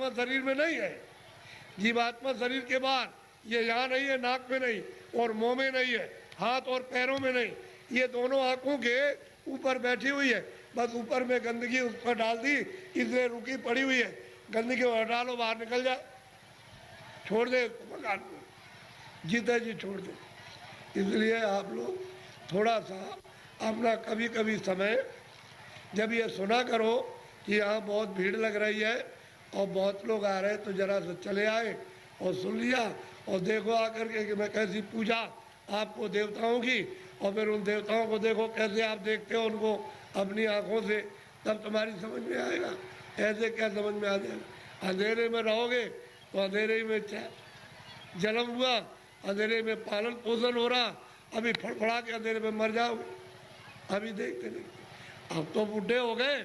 शरीर में नहीं है। जीवात्मा शरीर के बाहर, ये यहाँ नहीं है, नाक में नहीं और मुंह में नहीं है, हाथ और पैरों में नहीं, ये दोनों आंखों के ऊपर बैठी हुई है। बस ऊपर में गंदगी उस पर डाल दी, इसलिए रुकी पड़ी हुई है। गंदगी हटा लो, बाहर निकल जाए, छोड़ दे मकान को, जीते जी छोड़ दे। इसलिए आप लोग थोड़ा सा अपना कभी कभी समय, जब ये सुना करो कि यहाँ बहुत भीड़ लग रही है और बहुत लोग आ रहे हैं, तो जरा से चले आए और सुन लिया और देखो आकर के कि मैं कैसी पूजा आपको देवताओं की, और फिर उन देवताओं को देखो कैसे आप देखते हो उनको अपनी आंखों से, तब तुम्हारी समझ में आएगा। ऐसे क्या समझ में आ जाएगा? अंधेरे में रहोगे तो अंधेरे में जन्म हुआ, अंधेरे में पालन पोषण हो रहा, अभी फड़फड़ा के अंधेरे में मर जाओगे। अभी देखते देखते अब तो बूढ़े हो गए,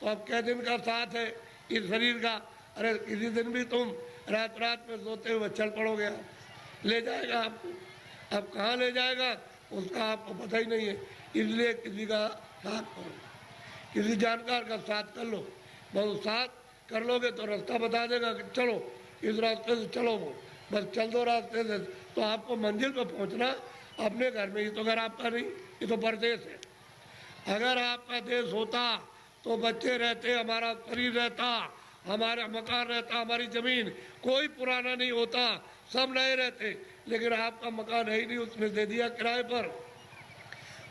तो अब क्या दिन का साथ है इस शरीर का? अरे किसी दिन भी तुम रात रात में सोते हुए चल पड़ोगे, आप ले जाएगा आपको। अब कहाँ ले जाएगा उसका आपको पता ही नहीं है। इसलिए किसी का साथ करो, किसी जानकार का साथ कर लो। बहुत साथ कर लोगे तो रास्ता बता देगा कि चलो इस रास्ते से चलो, वो बस चल दो रास्ते से, तो आपको मंजिल पर पहुंचना अपने घर में ही। तो घर आपका नहीं, ये तो परदेश है। अगर आपका देश होता तो बच्चे रहते, हमारा शरीर रहता, हमारा मकान रहता, हमारी जमीन, कोई पुराना नहीं होता, सब नए रहते। लेकिन आपका मकान है ही नहीं, उसने दे दिया किराए पर,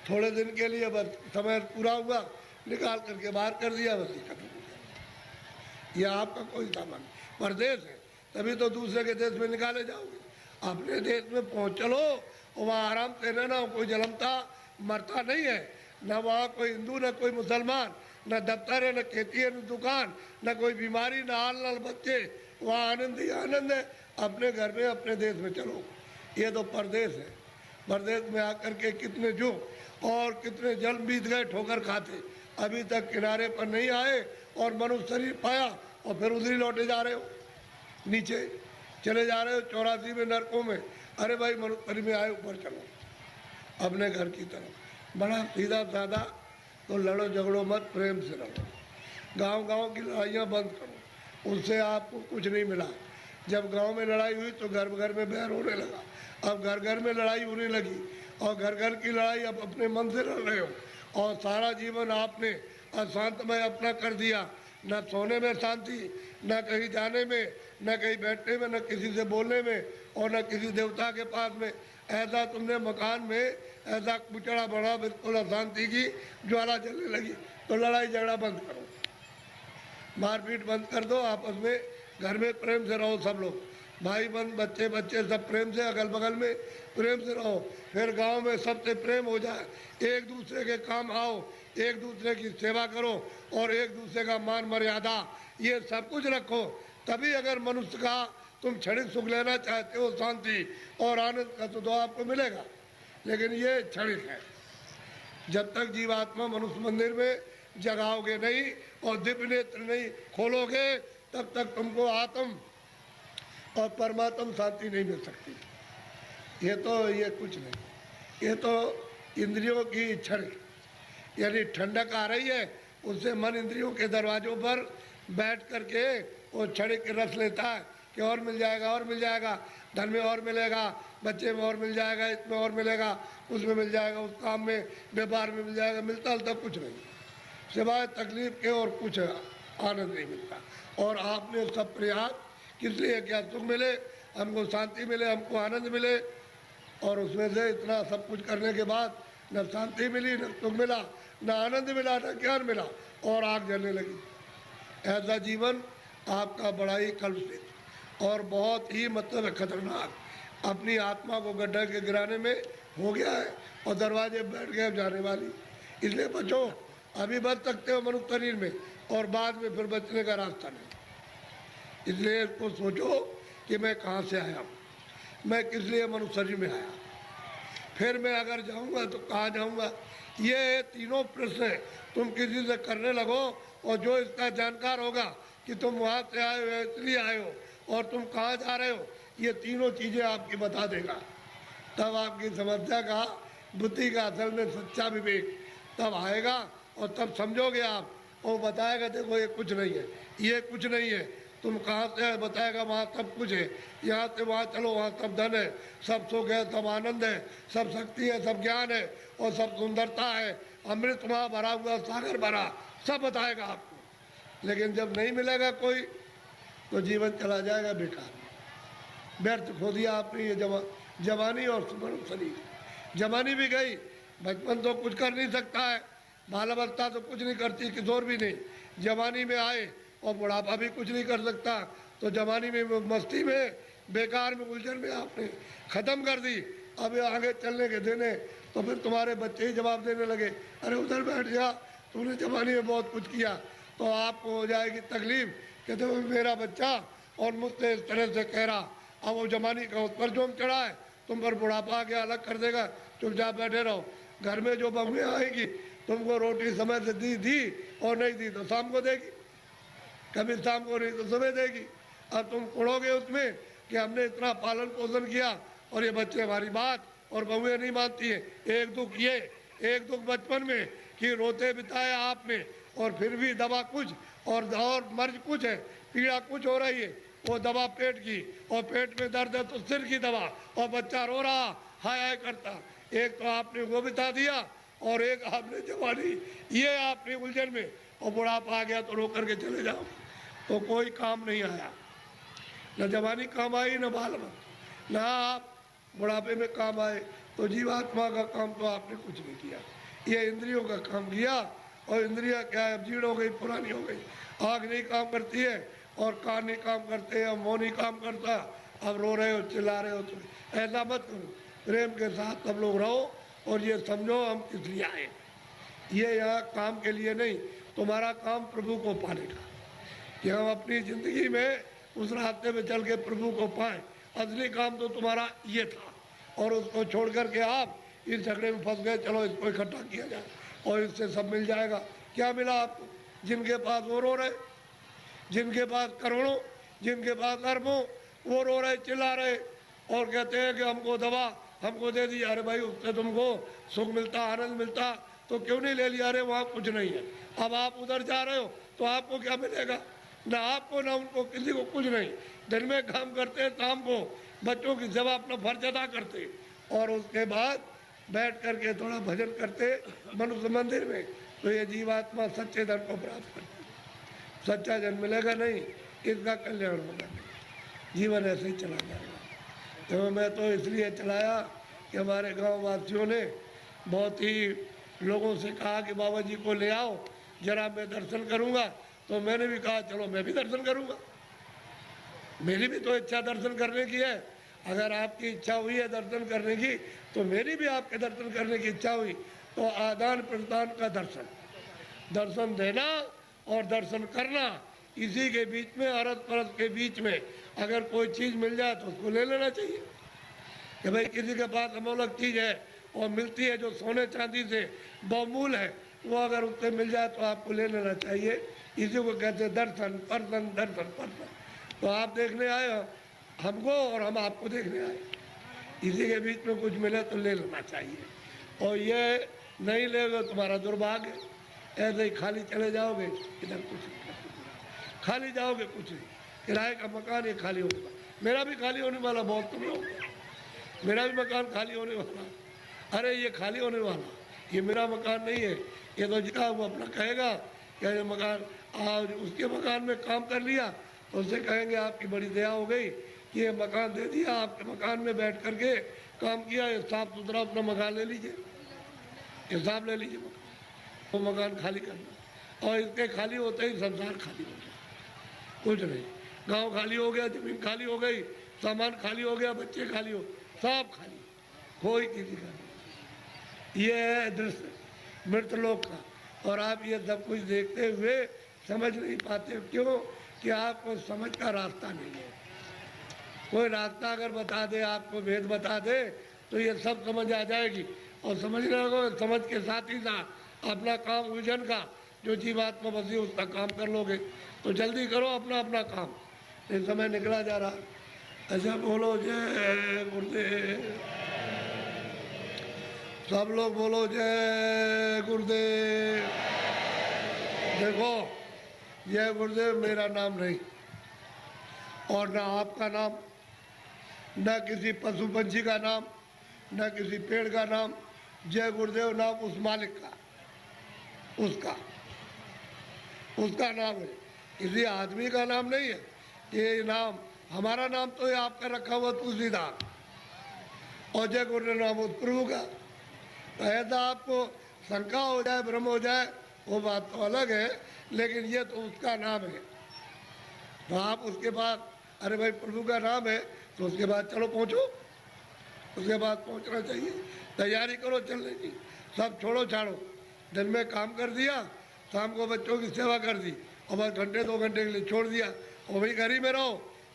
थोड़े दिन के लिए, बस समय पूरा हुआ निकाल करके बाहर कर दिया, बस खत्म हो गया। यह आपका कोई सामान परदेश है, तभी तो दूसरे के देश में निकाले जाओगे। अपने देश में पहुँच चलो, वहाँ आराम से रहना, कोई जलमता मरता नहीं है, न वहाँ कोई हिंदू न कोई मुसलमान, न दफ्तर है, न खेती है, न दुकान, न कोई बीमारी, न हाल न बच्चे, वहाँ आनंद ही आनंद है। अपने घर में अपने देश में चलो। ये तो परदेश है। परदेश में आकर के कितने जुग और कितने जन्म बीत गए ठोकर खाते, अभी तक किनारे पर नहीं आए और मनुष्य शरीर पाया और फिर उधर ही लौटे जा रहे हो, नीचे चले जा रहे हो 84 में नरकों में। अरे भाई मनुष्य शरीर में आए, ऊपर चलो अपने घर की तरफ। बड़ा सीधा साधा, तो लड़ो झगड़ो मत, प्रेम से रहो। गांव-गांव की लड़ाइयाँ बंद करो, उससे आपको कुछ नहीं मिला। जब गांव में लड़ाई हुई तो घर घर में बैर होने लगा, अब घर घर में लड़ाई होने लगी, और घर घर की लड़ाई अब अपने मन से लड़ रहे हो। और सारा जीवन आपने अशांतमय अपना कर दिया, न सोने में शांति, न कहीं जाने में, न कहीं बैठने में, न किसी से बोलने में, और न किसी देवता के पास में। ऐसा तुमने मकान में ऐसा कुचड़ा बढ़ा, बिल्कुल अशांति की ज्वाला जलने लगी। तो लड़ाई झगड़ा बंद करो, मारपीट बंद कर दो, आपस में घर में प्रेम से रहो। सब लोग भाई बंद, बच्चे बच्चे सब प्रेम से, अगल बगल में प्रेम से रहो। फिर गांव में सबसे प्रेम हो जाए, एक दूसरे के काम आओ, एक दूसरे की सेवा करो, और एक दूसरे का मान मर्यादा ये सब कुछ रखो। तभी अगर मनुष्य का तुम क्षणिक सुख लेना चाहते हो, शांति और आनंद का, तो आपको मिलेगा। लेकिन ये क्षणिक है। जब तक जीवात्मा मनुष्य मंदिर में जगाओगे नहीं और दिव्य नेत्र नहीं खोलोगे, तब तक तुमको आत्म और परमात्म शांति नहीं मिल सकती। ये कुछ नहीं, ये तो इंद्रियों की क्षणिक, यानी ठंडक आ रही है, उससे मन इंद्रियों के दरवाजों पर बैठ करके वो क्षणिक रस लेता है कि और मिल जाएगा, और मिल जाएगा, धन में और मिलेगा, बच्चे में और मिल जाएगा, इसमें और मिलेगा, उसमें मिल जाएगा, उस काम में व्यापार में मिल जाएगा। मिलता हलता कुछ नहीं, सिवाय तकलीफ के और कुछ आनंद नहीं मिलता। और आपने सब प्रयास किस लिए क्या? सुख मिले, हमको शांति मिले, हमको आनंद मिले, और उसमें से इतना सब कुछ करने के बाद न शांति मिली, न सुख मिला, न आनंद मिला, न ज्ञान मिला, और आग जलने लगी। ऐसा जीवन आपका बड़ा ही कलुषित और बहुत ही मतलब खतरनाक, अपनी आत्मा को गड्ढे के गिराने में हो गया है, और दरवाजे बैठ गए जाने वाली। इसलिए बचो, अभी बच सकते हो मनुष्य शरीर में, और बाद में फिर बचने का रास्ता नहीं। इसलिए इसको सोचो कि मैं कहाँ से आया हूँ, मैं किस लिए मनुष्य शरीर में आया, फिर मैं अगर जाऊँगा तो कहाँ जाऊँगा। ये तीनों प्रश्न तुम किसी से करने लगो, और जो इसका जानकार होगा कि तुम वहाँ से आए हो, इसलिए आए हो, और तुम कहाँ जा रहे हो, ये तीनों चीज़ें आपकी बता देगा। तब आपकी समस्या का, बुद्धि का असल में सच्चा विवेक तब आएगा, और तब समझोगे आप। वो बताएगा देखो ये कुछ नहीं है, ये कुछ नहीं है, तुम कहाँ से है, बताएगा वहाँ सब कुछ है, यहाँ से वहाँ चलो वहाँ सब धन है, सब सुख है, सब आनंद है, सब शक्ति है, सब ज्ञान है और सब सुंदरता है, अमृत वहाँ भरा हुआ, सागर भरा, सब बताएगा आपको। लेकिन जब नहीं मिलेगा कोई तो जीवन चला जाएगा बेकार, व्यर्थ खो दिया आपने ये जवानी और सुमन शरीर। जवानी भी गई, बचपन तो कुछ कर नहीं सकता है, बाल अवस्था तो कुछ नहीं करती, किशोर भी नहीं, जवानी में आए और बुढ़ापा भी कुछ नहीं कर सकता। तो जवानी में मस्ती में बेकार में उलझन में आपने ख़त्म कर दी। अब ये आगे चलने के देने तो फिर तुम्हारे बच्चे ही जवाब देने लगे, अरे उधर बैठ जा, तूने जवानी में बहुत कुछ किया। तो आपको हो जाएगी तकलीफ, कहते वो मेरा बच्चा और मुझसे इस तरह से कह रहा। अब वो जवानी का उस पर जोम चढ़ा है, तुम पर बुढ़ापा आके अलग कर देगा, चुपचाप बैठे रहो। घर में जो बहुएं आएगी, तुमको रोटी समय से दी और नहीं दी तो शाम को देगी, कभी शाम को नहीं तो सुबह देगी। अब तुम उड़ोगे उसमें कि हमने इतना पालन पोषण किया और ये बच्चे हमारी बात और बहुएं नहीं मानती हैं। एक दुख ये, एक दुख बचपन में कि रोते बिताया आपने और फिर भी दवा कुछ और मर्ज कुछ है, पीड़ा कुछ हो रही है, वो दवा पेट की और पेट में दर्द है तो सिर की दवा और बच्चा रो रहा हाय हाय करता। एक तो आपने वो बिता दिया और एक आपने जवानी, ये आपने उलझन में, और बुढ़ापा आ गया तो रो करके चले जाओ तो कोई काम नहीं आया, न जवानी काम आई न बाल में, न आप बुढ़ापे में काम आए। तो जीवात्मा का काम तो आपने कुछ नहीं किया, ये इंद्रियों का काम किया। और इंद्रियां क्या है, अब जीर्ण हो गई, पुरानी हो गई, आँख नहीं काम करती है और कान नहीं काम करते हैं, मुँह नहीं काम करता। अब रो रहे हो, चिल्ला रहे हो, तो ऐसा मत करो, प्रेम के साथ सब लोग रहो और ये समझो हम किस लिए आए। ये यहाँ काम के लिए नहीं, तुम्हारा काम प्रभु को पाने का, कि हम अपनी ज़िंदगी में उस रास्ते में चल के प्रभु को पाएं। असली काम तो तुम्हारा ये था और उसको छोड़ करके आप इस झगड़े में फंस गए, चलो इसको इकट्ठा किया जाए और इससे सब मिल जाएगा। क्या मिला आपको? जिनके पास वो रो रहे, जिनके पास करोड़ों, जिनके पास अरबों, वो रो रहे, चिल्ला रहे और कहते हैं कि हमको दवा हमको दे दी। अरे भाई उससे तुमको सुख मिलता, आनंद मिलता तो क्यों नहीं ले लिया? अरे वहाँ कुछ नहीं है। अब आप उधर जा रहे हो तो आपको क्या मिलेगा? ना आपको ना उनको, किसी को कुछ नहीं। दिन में काम करते हैं, शाम को बच्चों की सेवा अपना फर्ज अदा करते और उसके बाद बैठ करके थोड़ा भजन करते मनुष्य मंदिर में, तो ये जीवात्मा सच्चे धन को प्राप्त करते। सच्चा जन मिलेगा नहीं, इसका कल्याण होगा नहीं, जीवन ऐसे ही चला जाएगा। तो मैं तो इसलिए चलाया कि हमारे गांव वासियों ने बहुत ही लोगों से कहा कि बाबा जी को ले आओ जरा, मैं दर्शन करूंगा। तो मैंने भी कहा चलो मैं भी दर्शन करूंगा, मेरी भी तो इच्छा दर्शन करने की है। अगर आपकी इच्छा हुई है दर्शन करने की तो मेरी भी आपके दर्शन करने की इच्छा हुई। तो आदान प्रदान का दर्शन, दर्शन देना और दर्शन करना, इसी के बीच में, अरस परस के बीच में अगर कोई चीज़ मिल जाए तो उसको ले लेना चाहिए। कि भाई किसी के पास अमूल्य चीज़ है और मिलती है जो सोने चांदी से बहुमूल है, वो अगर उससे मिल जाए तो आपको ले लेना चाहिए। इसी को कहते हैं दर्शन पर्सन, दर्शन पर्सन। तो आप देखने आए हमको और हम आपको देखने आए, इसी के बीच में कुछ मिले तो ले लेना चाहिए। और ये नहीं लेगा तुम्हारा दुर्भाग्य, ऐसे ही खाली चले जाओगे, इधर कुछ नहीं, खाली जाओगे कुछ नहीं। किराए का मकान ये खाली होने वाला, मेरा भी खाली होने वाला, बहुत तुम लोग, मेरा भी मकान खाली होने वाला। अरे ये खाली होने वाला, ये मेरा मकान नहीं है, ये तो जितना वो अपना कहेगा कि ये मकान, आज उसके मकान में काम कर लिया तो उससे कहेंगे आपकी बड़ी दया हो गई कि ये मकान दे दिया, आपके मकान में बैठ करके काम किया, ये साफ सुथरा अपना मकान ले लीजिए, हिसाब ले लीजिए मकान, वो मकान खाली करना। और इसके खाली होते ही संसार खाली हो गया, कुछ नहीं। गांव खाली हो गया, जमीन खाली हो गई, सामान खाली हो गया, बच्चे खाली हो, सब खाली, कोई किसी का नहीं। ये है दृश्य मृतलोक का। और आप ये सब कुछ देखते हुए समझ नहीं पाते, क्यों? कि आपको समझ का रास्ता नहीं है। कोई रास्ता अगर बता दे, आपको भेद बता दे, तो ये सब समझ आ जाएगी। और समझने लगोगे, समझ के साथ ही साथ अपना काम उलझन का जो जीवात्मा बसी उसका काम कर लोगे। तो जल्दी करो अपना अपना काम, ये समय निकला जा रहा। अच्छा बोलो जय गुरुदेव, सब लोग बोलो जय गुरुदेव। देखो जय गुरुदेव मेरा नाम नहीं, और ना आपका नाम, न किसी पशु पंछी का नाम, न किसी पेड़ का नाम। जय गुरुदेव नाम उस मालिक का, उसका नाम है, किसी आदमी का नाम नहीं है। ये नाम हमारा नाम तो ये आपका रखा हुआ तुलसीदास, और जय गुरुदेव नाम उस प्रभु का। तो ऐसा आपको शंका हो जाए, भ्रम हो जाए, वो बात तो अलग है, लेकिन ये तो उसका नाम है। तो आप उसके बाद, अरे भाई प्रभु का नाम है, तो उसके बाद चलो पहुँचो, उसके बाद पहुँचना चाहिए, तैयारी करो चलने की। सब छोड़ो छाड़ो, दिन में काम कर दिया, शाम को बच्चों की सेवा कर दी, और बस घंटे 2 घंटे के लिए छोड़ दिया, और वही घर ही में रहो,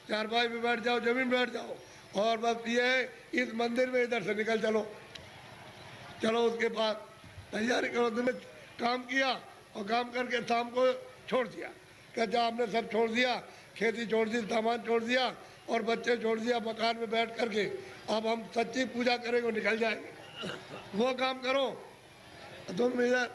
चारपाई में बैठ जाओ, जमीन बैठ जाओ, और बस ये है इस मंदिर में इधर से निकल चलो। उसके बाद तैयारी करो, दिन में काम किया और काम करके शाम को छोड़ दिया। कहते आपने सब छोड़ दिया, खेती छोड़ दी, सामान छोड़ दिया, और बच्चे छोड़ दिया, मकान में बैठ करके अब हम सच्ची पूजा करेंगे, निकल जाएंगे। वो काम करो, तुम इधर